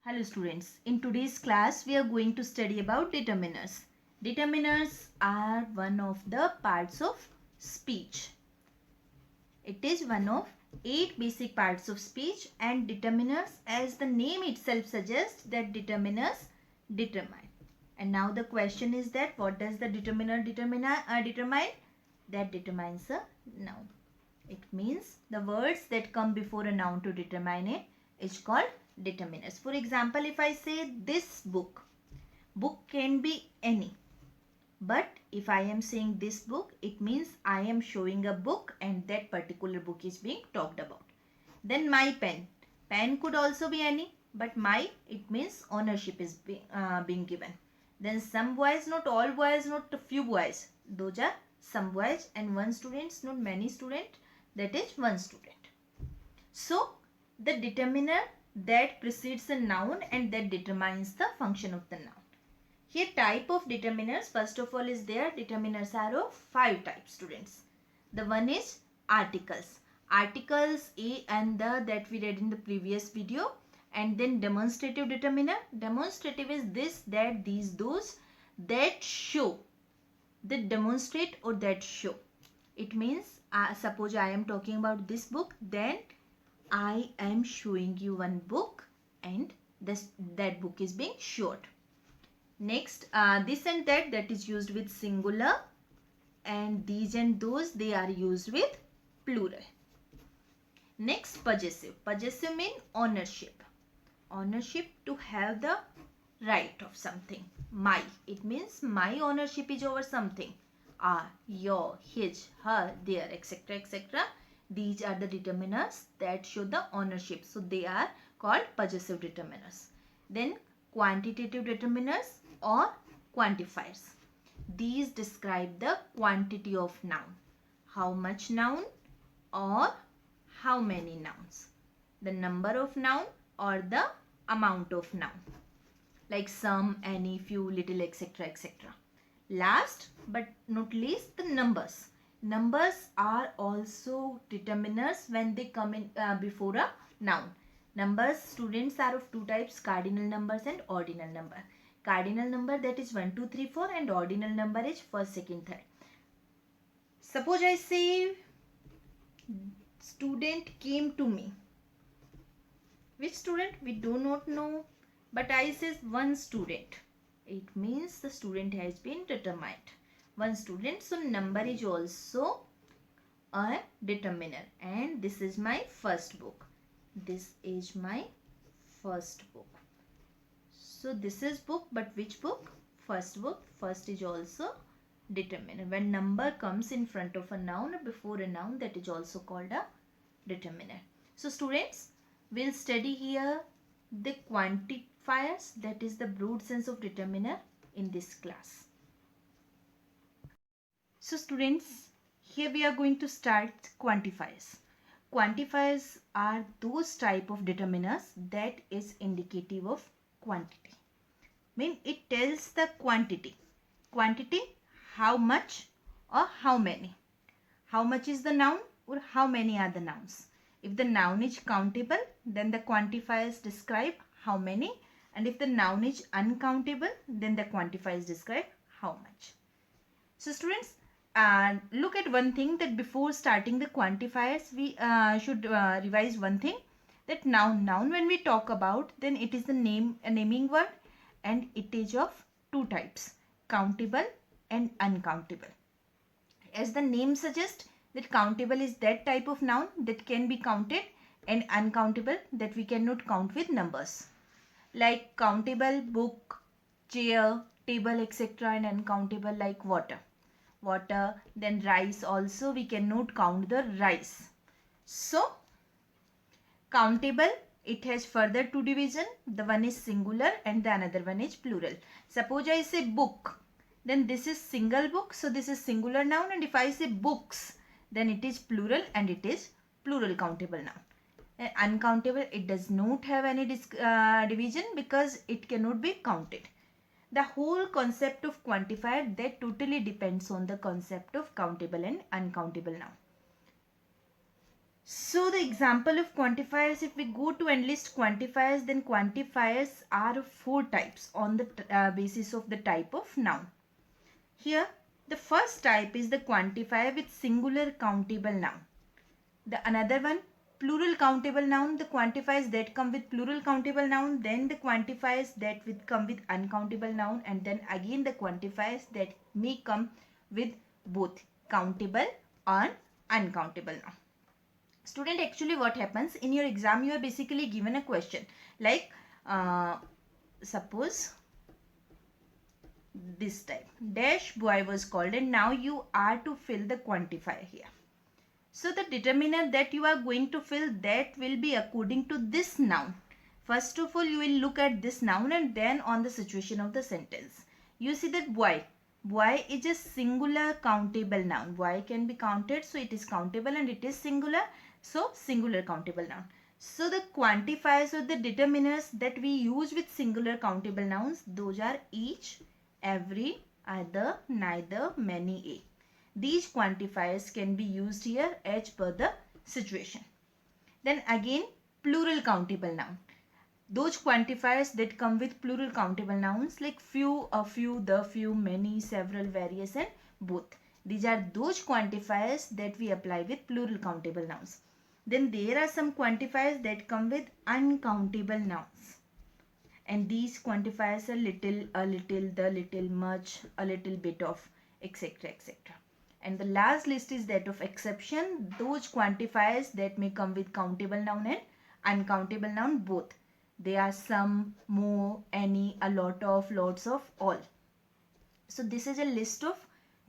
Hello students, in today's class we are going to study about determiners. Determiners are one of the parts of speech. It is one of 8 basic parts of speech, and determiners, as the name itself suggests, that determiners determine. And now the question is that what does the determine? That determines a noun. It means the words that come before a noun to determine it is called determiners. For example, if I say this book, book can be any. But if I am saying this book, it means I am showing a book and that particular book is being talked about. Then my pen. Pen could also be any, but my, it means ownership is being given. Then some boys, not all boys, not a few boys. Those are some boys, and one student, not many students. That is one student. So the determiner that precedes a noun and that determines the function of the noun. Here type of determiners, first of all, is there. Determiners are of 5 types, students. The one is articles. Articles a and the that we read in the previous video. And then demonstrative determiner. Demonstrative is this, that, these, those that show. That demonstrate or that show. It means suppose I am talking about this book, then I am showing you one book and that book is being showed. Next, this and that is used with singular, and these and those, they are used with plural. Next, possessive. Possessive means ownership. Ownership, to have the right of something. My, it means my ownership is over something. Your, his, her, their, etc. etc. These are the determiners that show the ownership. So they are called possessive determiners. Then quantitative determiners or quantifiers. These describe the quantity of noun. How much noun or how many nouns. The number of noun or the amount of noun. Like some, any, few, little, etc. etc. Last but not least, the numbers. Numbers are also determiners when they come in before a noun. Numbers, students, are of 2 types, cardinal numbers and ordinal number. Cardinal number, that is 1, 2, 3, 4, and ordinal number is first, second, third. Suppose I say student came to me. Which student? We do not know. But I says one student. It means the student has been determined. One student. So number is also a determiner. And this is my first book. This is my first book. So this is book, but which book? First book. First is also determiner. When number comes in front of a noun or before a noun, that is also called a determiner. So students, we'll study here the quantifiers, that is the broad sense of determiner, in this class. So students, here we are going to start quantifiers. Quantifiers are those type of determiners that is indicative of quantity. Mean it tells the quantity. Quantity, how much or how many. How much is the noun or how many are the nouns. If the noun is countable, then the quantifiers describe how many, and if the noun is uncountable, then the quantifiers describe how much. So students, look at one thing, that before starting the quantifiers, we should revise one thing, that noun when we talk about, then it is the naming word, and it is of 2 types, countable and uncountable. As the name suggests, that countable is that type of noun that can be counted, and uncountable that we cannot count with numbers. Like countable, book, chair, table, etc. and uncountable like water. Then rice also, we cannot count the rice. So countable, it has further 2 division. The one is singular and the another one is plural. Suppose I say book, then this is single book, so this is singular noun, and if I say books, then it is plural and it is plural countable noun. Uncountable, it does not have any division because it cannot be counted. The whole concept of quantifier, that totally depends on the concept of countable and uncountable noun. So the example of quantifiers, if we go to enlist quantifiers, then quantifiers are of 4 types on the basis of the type of noun. Here, the first type is the quantifier with singular countable noun. The another one, plural countable noun, the quantifiers that come with plural countable noun, then the quantifiers that come with uncountable noun, and then again the quantifiers that may come with both countable and uncountable noun. Student, actually what happens in your exam, you are basically given a question like suppose this type, dash boy was called, and now you are to fill the quantifier here. So the determiner that you are going to fill, that will be according to this noun. First of all, you will look at this noun and then on the situation of the sentence. You see that boy. Boy is a singular countable noun. Boy can be counted, so it is countable and it is singular. So singular countable noun. So the quantifiers or the determiners that we use with singular countable nouns, those are each, every, either, neither, many, a. These quantifiers can be used here as per the situation. Then again, plural countable noun. Those quantifiers that come with plural countable nouns like few, a few, the few, many, several, various, and both. These are those quantifiers that we apply with plural countable nouns. Then there are some quantifiers that come with uncountable nouns. And these quantifiers are little, a little, the little, much, a little bit of, etc. etc. And the last list is that of exception. Those quantifiers that may come with countable noun and uncountable noun both. They are some, more, any, a lot of, lots of, all. So this is a list of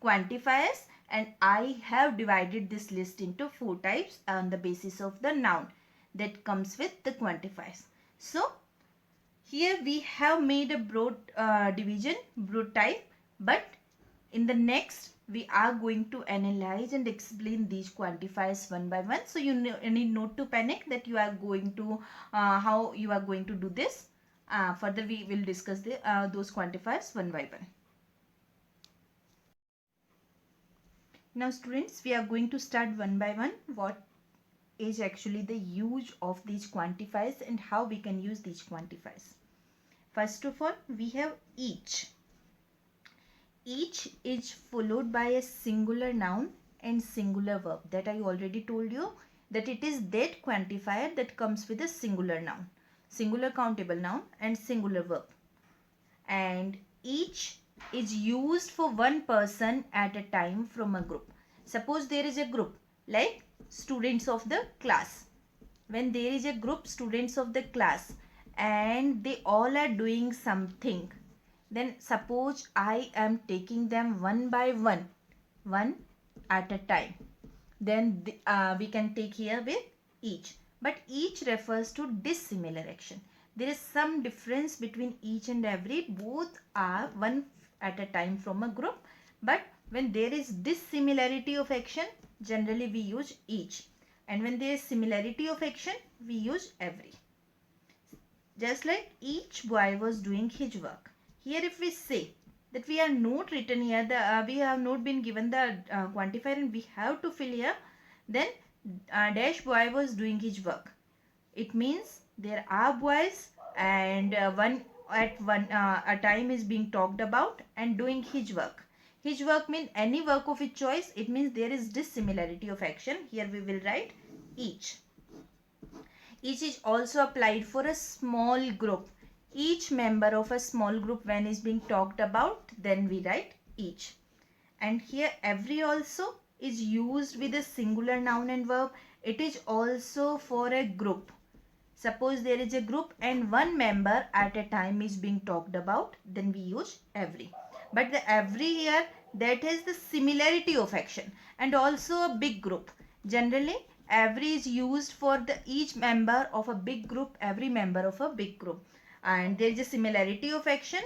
quantifiers, and I have divided this list into 4 types on the basis of the noun that comes with the quantifiers. So here we have made a broad division, broad type, but in the next we are going to analyze and explain these quantifiers one by one. So you need not to panic that you are going to how you are going to do this. Further we will discuss those quantifiers one by one. Now students, we are going to start one by one what is actually the use of these quantifiers and how we can use these quantifiers. First of all, we have each. Each is followed by a singular noun and singular verb. That I already told you that it is that quantifier that comes with a singular noun, singular countable noun and singular verb. And each is used for one person at a time from a group. Suppose there is a group like students of the class. When there is a group students of the class and they all are doing something, then suppose I am taking them one by one, one at a time. Then we can take here with each. But each refers to dissimilar action. There is some difference between each and every. Both are one at a time from a group. But when there is dissimilarity of action, generally we use each. And when there is similarity of action, we use every. Just like each boy was doing his work. Here if we say that we are not written here, we have not been given the quantifier and we have to fill here, then dash boy was doing his work. It means there are boys and one at a time is being talked about and doing his work. His work means any work of his choice. It means there is dissimilarity of action. Here we will write each. Each is also applied for a small group. Each member of a small group when is being talked about, then we write each. And here every also is used with a singular noun and verb. It is also for a group. Suppose there is a group and one member at a time is being talked about, then we use every. But the every here, that is the similarity of action, and also a big group. Generally every is used for the each member of a big group, every member of a big group. And there is a similarity of action,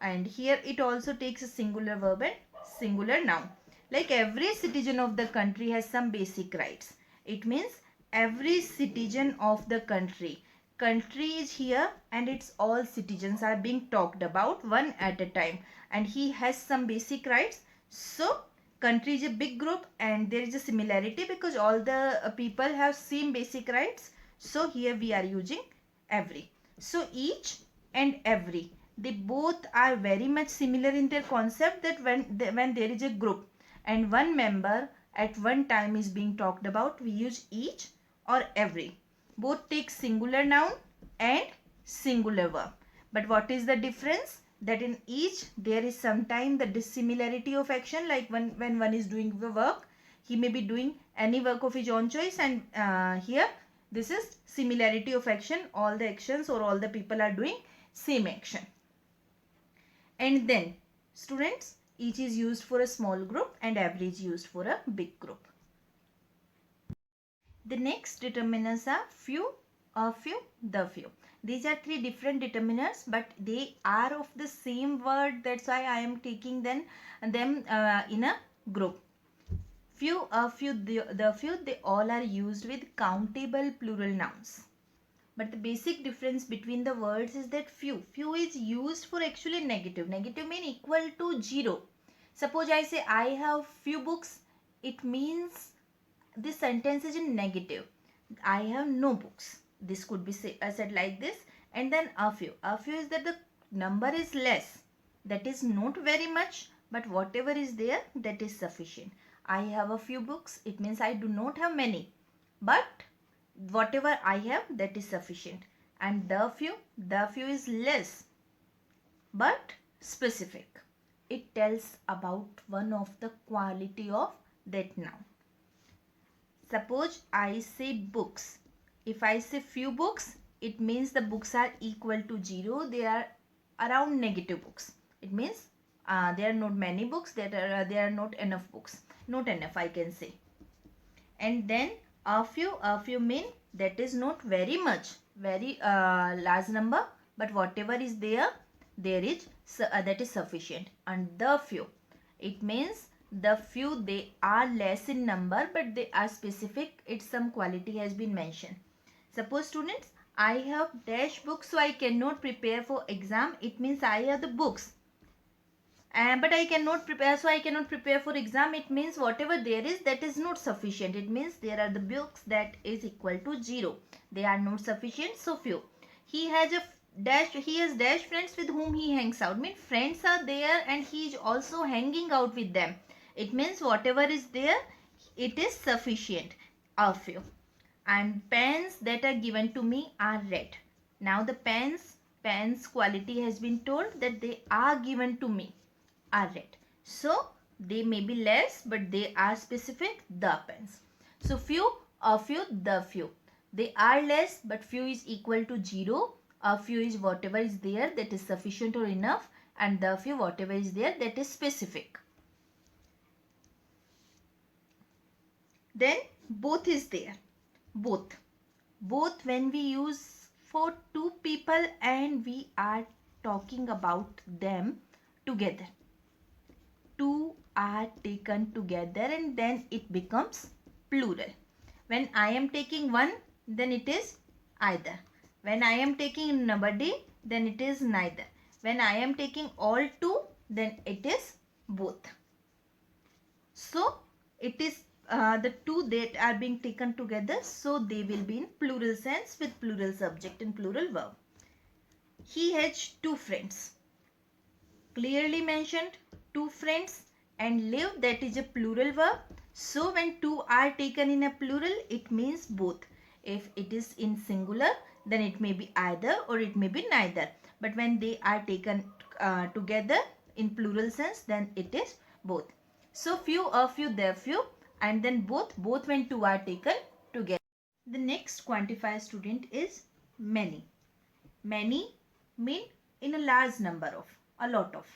and here it also takes a singular verb and singular noun. Like every citizen of the country has some basic rights. It means every citizen of the country. Country is here and its all citizens are being talked about one at a time, and he has some basic rights. So country is a big group and there is a similarity because all the people have same basic rights. So here we are using every. So each and every, they both are very much similar in their concept, that when there is a group and one member at one time is being talked about, we use each or every. Both take singular noun and singular verb. But what is the difference? That in each there is sometime the dissimilarity of action, like when one is doing the work, he may be doing any work of his own choice, and here this is similarity of action, all the actions or all the people are doing same action. And then students, each is used for a small group and every is used for a big group. The next determiners are few, a few, the few. These are three different determiners, but they are of the same word. That's why I am taking them in a group. Few, a few, the few, they all are used with countable plural nouns. But the basic difference between the words is that few is used for actually negative. Negative mean equal to 0. Suppose I say I have few books, it means this sentence is in negative. I have no books. This could be said like this. And then a few. A few is that the number is less. That is not very much, but whatever is there, that is sufficient. I have a few books. It means I do not have many. But whatever I have, that is sufficient. And the few is less but specific. It tells about one of the quality of that noun. Suppose I say books. If I say few books, it means the books are equal to 0. They are around negative books. It means there are not many books. There are not enough books. Not enough, I can say. And then a few mean that is not very much, very large number, but whatever is there, that is sufficient. And the few, it means the few, they are less in number, but they are specific. It's some quality has been mentioned. Suppose students, I have dash books, so I cannot prepare for exam. It means I have the books. But I cannot prepare, so I cannot prepare for exam. It means whatever there is, that is not sufficient. It means there are the books that is equal to 0. They are not sufficient, so few. He has dash friends with whom he hangs out. Means friends are there and he is also hanging out with them. It means whatever is there, it is sufficient. A few. And pens that are given to me are red. Now the pens quality has been told, that they are given to me are red. So they may be less, but they are specific, the pens. So few, a few, the few. They are less, but few is equal to 0. A few is whatever is there, that is sufficient or enough, and the few, whatever is there, that is specific. Then both is there. Both when we use for two people and we are talking about them together. Two are taken together and then it becomes plural. When I am taking one, then it is either. When I am taking nobody, then it is neither. When I am taking all two, then it is both. So it is the two that are being taken together, so they will be in plural sense with plural subject and plural verb. He has two friends. Clearly mentioned, two friends, and live, that is a plural verb. So when two are taken in a plural, it means both. If it is in singular, then it may be either or it may be neither. But when they are taken together in plural sense, then it is both. So few, a few, the few, and then both when two are taken together. The next quantifier, student, is many. Many mean in a large number of, a lot of.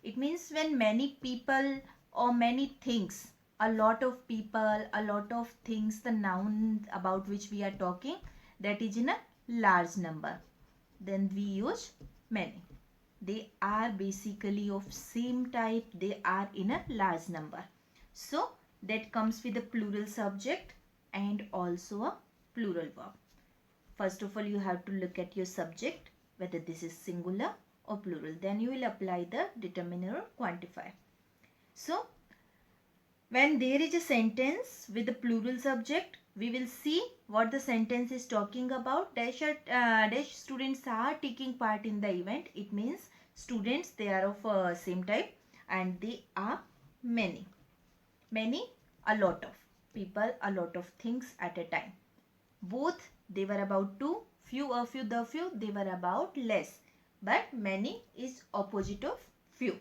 It means when many people or many things, a lot of people, a lot of things, the noun about which we are talking, that is in a large number. Then we use many. They are basically of same type. They are in a large number. So that comes with a plural subject and also a plural verb. First of all, you have to look at your subject, whether this is singular or plural. Then you will apply the determiner or quantifier. So When there is a sentence with a plural subject, we will see what the sentence is talking about. Dash students are taking part in the event. It means students, they are of same type and they are many. Many, a lot of people, a lot of things at a time. Both, they were about two. Few, a few, the few, they were about less. But many is opposite of few.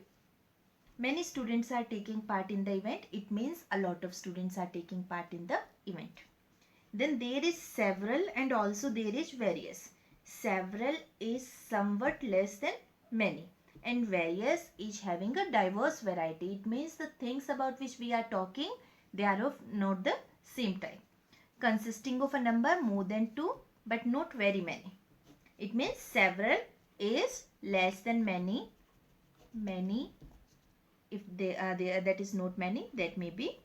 Many students are taking part in the event. It means a lot of students are taking part in the event. Then there is several and also there is various. Several is somewhat less than many. And various is having a diverse variety. It means the things about which we are talking, they are of not the same type. Consisting of a number more than 2 but not very many. It means several is less than many. Many, if they are there, that is not many, that may be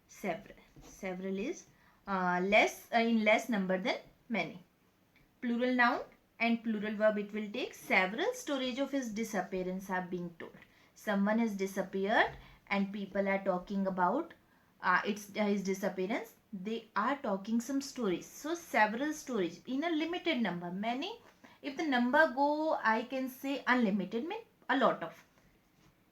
several. Several is less in less number than many. Plural noun and plural verb, it will take. Several stories of his disappearance are being told. Someone has disappeared and people are talking about his disappearance. They are talking some stories. So several stories in a limited number. Many, if the number go, I can say unlimited, mean a lot of.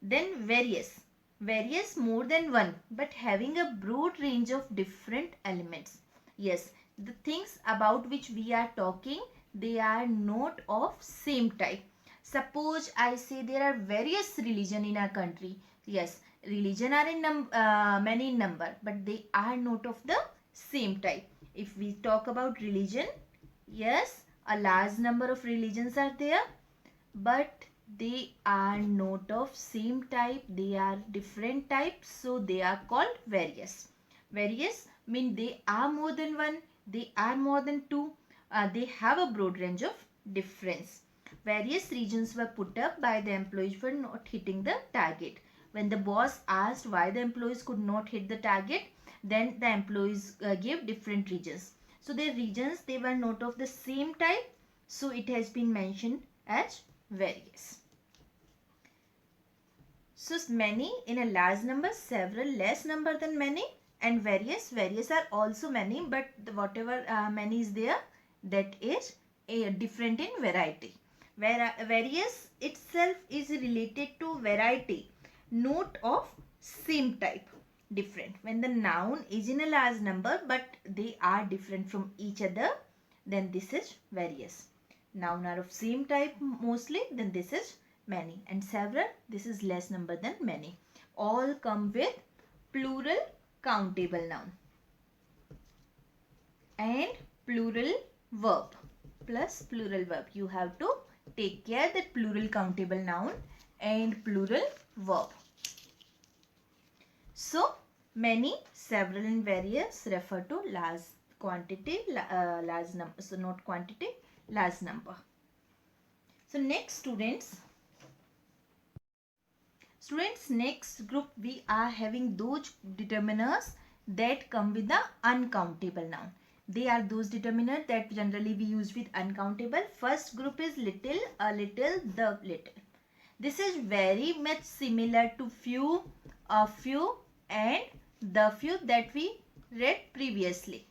Then various. Various more than one but having a broad range of different elements. Yes, the things about which we are talking, they are not of same type. Suppose I say there are various religion in our country. Yes, religion are in many in number but they are not of the same type. If we talk about religion, yes, a large number of religions are there but they are not of same type, they are different types, so they are called various. Various mean they are more than one, they are more than two, they have a broad range of difference. Various reasons were put up by the employees for not hitting the target. When the boss asked why the employees could not hit the target, then the employees gave different reasons. So their reasons, they were not of the same type, so it has been mentioned as various. So many in a large number, several less number than many, and various. Various are also many, but whatever many is there, that is different in variety. Various itself is related to variety, not of same type. Different. When the noun is in a large number but they are different from each other, then this is various. Noun are of same type mostly, then this is many. And several, this is less number than many. All come with plural countable noun and plural verb plus plural verb. You have to take care that plural countable noun and plural verb. So many, several and various refer to large quantity, large number. So not quantity, large number. So next students, next group we are having those determiners that come with the uncountable noun. They are those determiners that generally we use with uncountable. First group is little, a little, the little. This is very much similar to few, a few and the few that we read previously.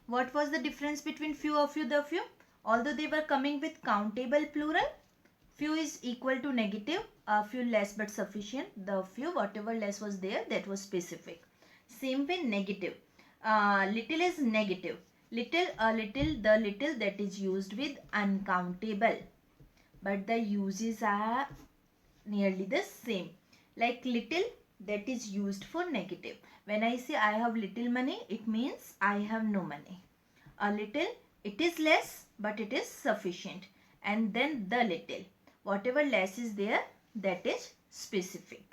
What was the difference between few, a few, the few? Although they were coming with countable plural, few is equal to negative, a few less but sufficient. The few, whatever less was there, that was specific. Same way negative. Little is negative. Little, a little, the little, that is used with uncountable. But the uses are nearly the same. Like little, that is used for negative. When I say I have little money, it means I have no money. A little, it is less but it is sufficient. And then the little, whatever less is there, that is specific.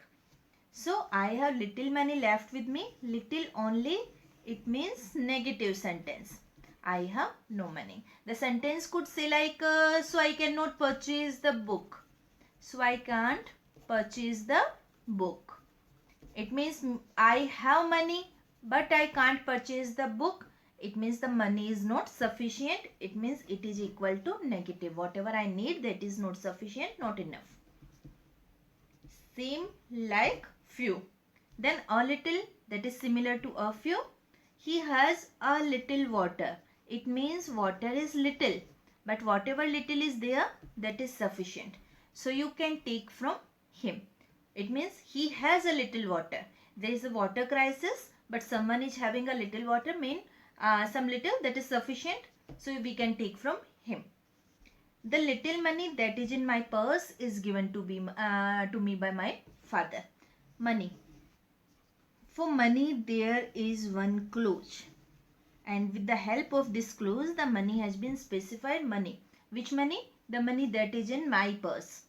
So I have little money left with me. Little only, it means negative sentence. I have no money. The sentence could say like, so I cannot purchase the book. So I can't purchase the book. It means I have money but I can't purchase the book. It means the money is not sufficient. It means it is equal to negative. Whatever I need, that is not sufficient, not enough. Same like few. Then a little, that is similar to a few. He has a little water. It means water is little, but whatever little is there, that is sufficient. So you can take from him. It means he has a little water. There is a water crisis, but someone is having a little water, mean some little that is sufficient. So we can take from him. The little money that is in my purse is given to me by my father. Money. For money, there is one clause. And with the help of this clause, the money has been specified. Money. Which money? The money that is in my purse.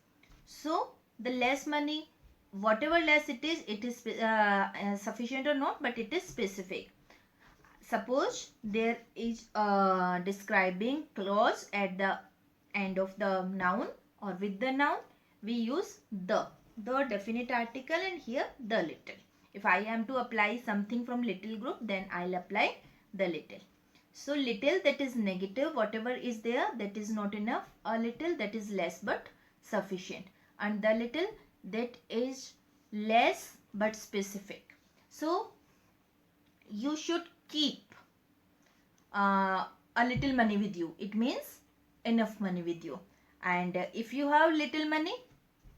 So, the less money, whatever less it is sufficient or not, but it is specific. Suppose there is a describing clause at the end of the noun or with the noun, we use the definite article, and here the little. If I am to apply something from little group, then I'll apply the little. So little, that is negative, whatever is there that is not enough. A little, that is less but sufficient. And the little, that is less but specific. So you should keep a little money with you. It means enough money with you. And if you have little money,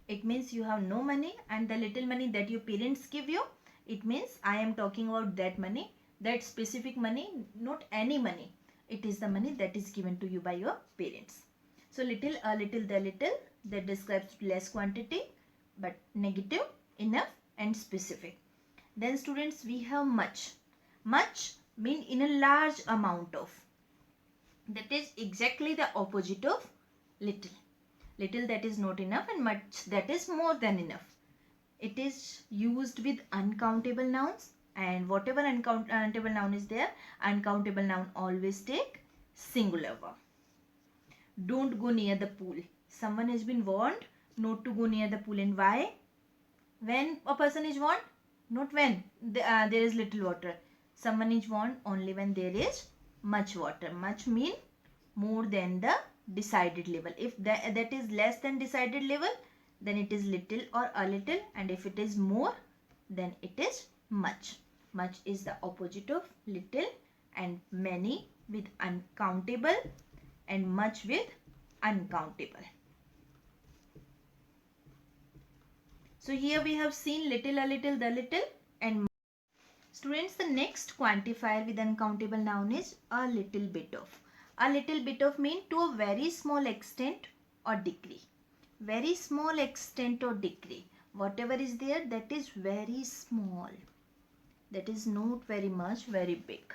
it means you have no money. And the little money that your parents give you, it means I am talking about that money, that specific money, not any money. It is the money that is given to you by your parents. So little, a little, the little, that describes less quantity, but negative, enough and specific. Then students, we have much. Much mean in a large amount of. That is exactly the opposite of little. Little, that is not enough, and much, that is more than enough. It is used with uncountable nouns, and whatever uncountable noun is there, uncountable noun always take singular verb. Don't go near the pool. Someone has been warned not to go near the pool. And why? When a person is warned, not when there is little water. Someone is warned only when there is much water. Much mean more than the decided level. If that is less than decided level, then it is little or a little, and if it is more, then it is much. Much is the opposite of little, and many with uncountable, and much with uncountable. So here we have seen little, a little, the little, and students, the next quantifier with uncountable noun is a little bit of. A little bit of mean to a very small extent or degree. Very small extent or degree. Whatever is there, that is very small. That is not very much, very big.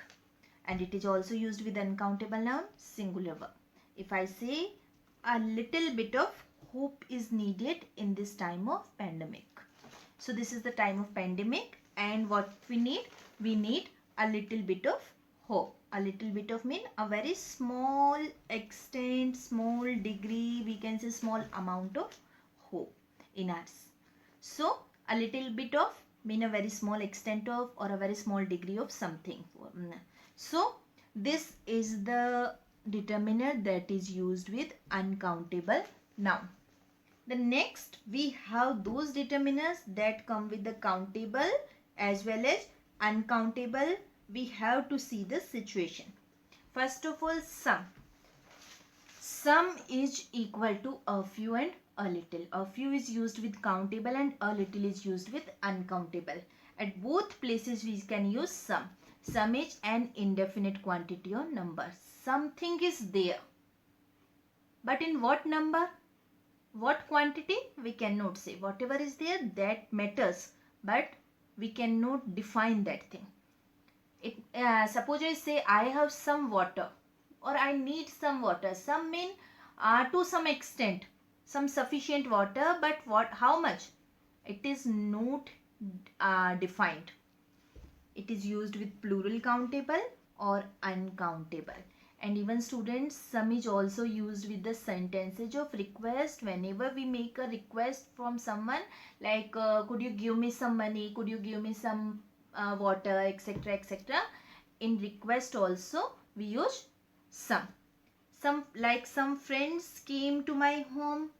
And it is also used with uncountable noun, singular verb. If I say a little bit of hope is needed in this time of pandemic. So this is the time of pandemic, and what we need a little bit of hope. A little bit of mean a very small extent, small degree, we can say small amount of hope in us. So a little bit of mean a very small extent of, or a very small degree of something. So this is the determiner that is used with uncountable noun. The next, we have those determiners that come with the countable as well as uncountable. We have to see the situation. First of all, some. Some is equal to a few and a little. A few is used with countable and a little is used with uncountable. At both places we can use some. Some is an indefinite quantity or number. Something is there. But in what number? What quantity? We cannot say. Whatever is there, that matters. But we cannot define that thing. Suppose I say I have some water, or I need some water. Some mean to some extent, some sufficient water, but how much? It is not defined. It is used with plural countable or uncountable. And even students, some is also used with the sentences of request. Whenever we make a request from someone, like could you give me some money, could you give me some water, etc., etc. In request also we use some. Like some friends came to my home,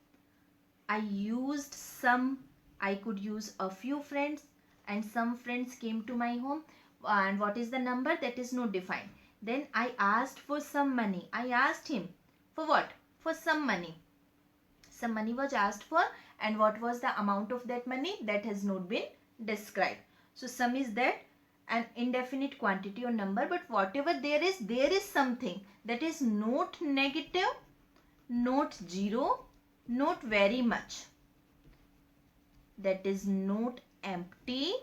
I used some. I could use a few friends. and some friends came to my home, and what is the number, that is not defined. Then I asked for some money. I asked him for what? For some money. Some money was asked for, and what was the amount of that money, that has not been described. So sum is that an indefinite quantity or number, but whatever there is something that is not negative, not zero, not very much, that is not empty,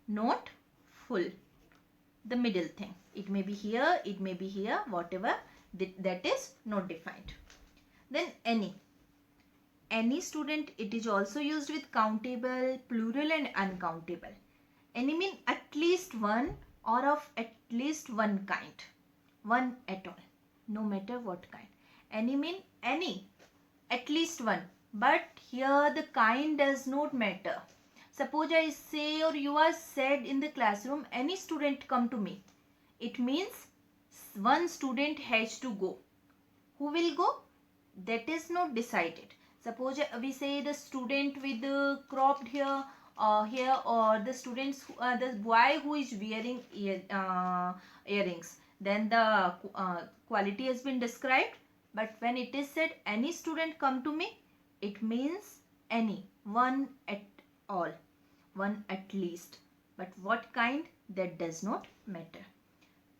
not full, the middle thing. It may be here, it may be here, whatever, that is not defined. Then any student, it is also used with countable, plural and uncountable. Any mean at least one or of at least one kind, one at all, no matter what kind. Any mean any, at least one, but here the kind does not matter. Suppose I say, or you are said in the classroom, any student come to me. It means one student has to go. Who will go? That is not decided. Suppose we say the student with the cropped hair here, or the students, the boy who is wearing earrings. Then the quality has been described. But when it is said any student come to me, it means any, one at all, one at least. But what kind, that does not matter.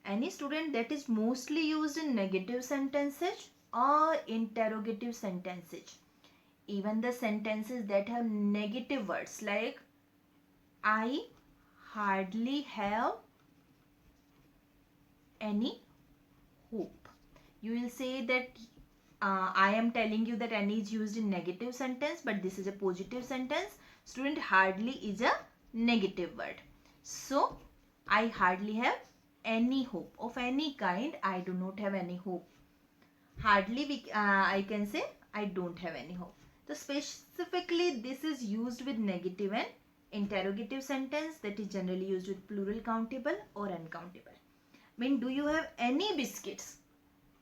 Any student, that is mostly used in negative sentences or interrogative sentences. Even the sentences that have negative words, like I hardly have any hope. You will say that I am telling you that any is used in negative sentence, but this is a positive sentence. Student, hardly is a negative word. So I hardly have any hope of any kind. I do not have any hope. Hardly I can say I don't have any hope. So specifically this is used with negative and interrogative sentence, that is generally used with plural countable or uncountable. Mean, do you have any biscuits?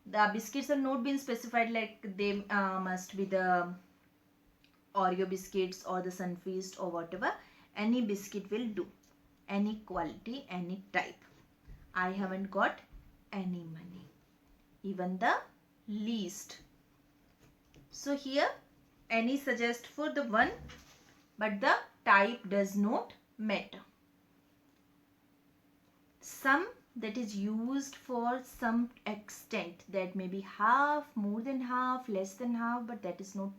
The biscuits are not been specified, like they must be the Oreo biscuits or the Sunfeast or whatever. Any biscuit will do. Any quality, any type. I haven't got any money. Even the least. So here any suggests for the one, but the type does not matter. Some, that is used for some extent, that may be half, more than half, less than half, but that is not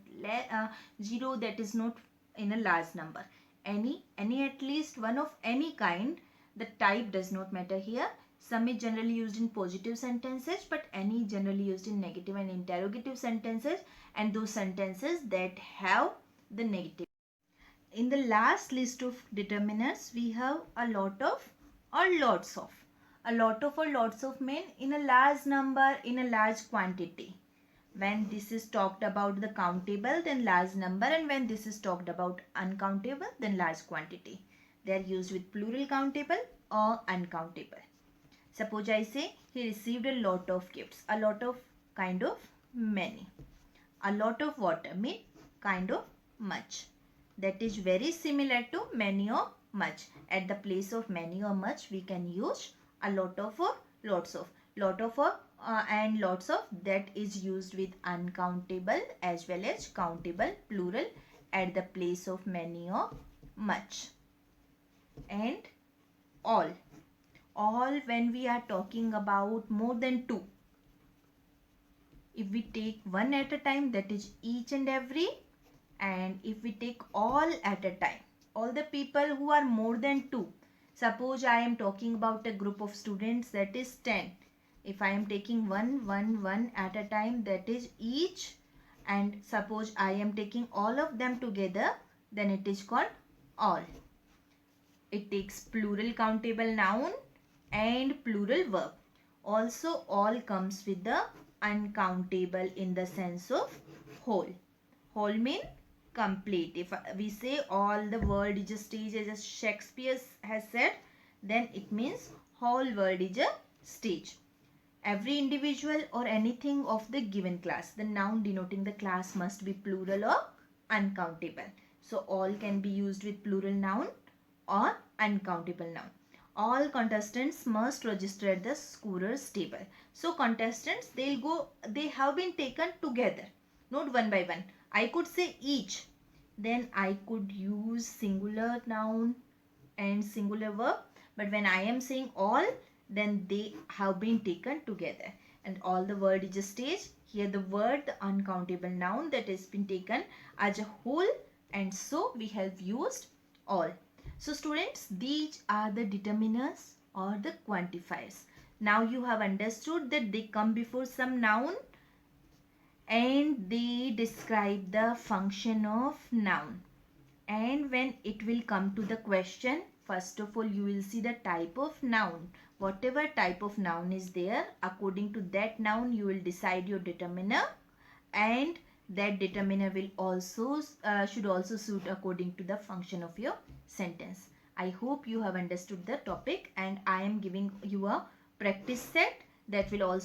zero, that is not in a large number. Any at least one of any kind, the type does not matter here. Some is generally used in positive sentences, but any generally used in negative and interrogative sentences, and those sentences that have the negative. In the last list of determiners, we have a lot of or lots of. A lot of or lots of mean in a large number, in a large quantity. When this is talked about the countable, then large number, and when this is talked about uncountable, then large quantity. They are used with plural countable or uncountable. Suppose I say he received a lot of gifts. A lot of, kind of, many. A lot of water mean kind of, much. That is very similar to many or much. At the place of many or much, we can use a lot of or lots of. Lot of or and lots of, that is used with uncountable as well as countable plural at the place of many or much. And all when we are talking about more than two. If we take one at a time, that is each and every, and if we take all at a time, all the people who are more than two. Suppose I am talking about a group of students, that is 10. If I am taking one at a time, that is each, and suppose I am taking all of them together, then it is called all. It takes plural countable noun and plural verb. Also all comes with the uncountable in the sense of whole. Whole mean complete. If we say all the world is a stage, as Shakespeare has said, then it means whole world is a stage. Every individual or anything of the given class, the noun denoting the class must be plural or uncountable. So all can be used with plural noun or uncountable noun. All contestants must register at the scorers table. So contestants, they have been taken together, not one by one. I could say each. Then I could use singular noun and singular verb. But when I am saying all, then they have been taken together. And all the word is a stage. Here the word, the uncountable noun that has been taken as a whole, and so we have used all. So students, these are the determiners or the quantifiers. Now you have understood that they come before some noun and they describe the function of noun. And when it will come to the question, first of all you will see the type of noun. Whatever type of noun is there, according to that noun you will decide your determiner, and that determiner will also should also suit according to the function of your sentence. I hope you have understood the topic, and I am giving you a practice set that will also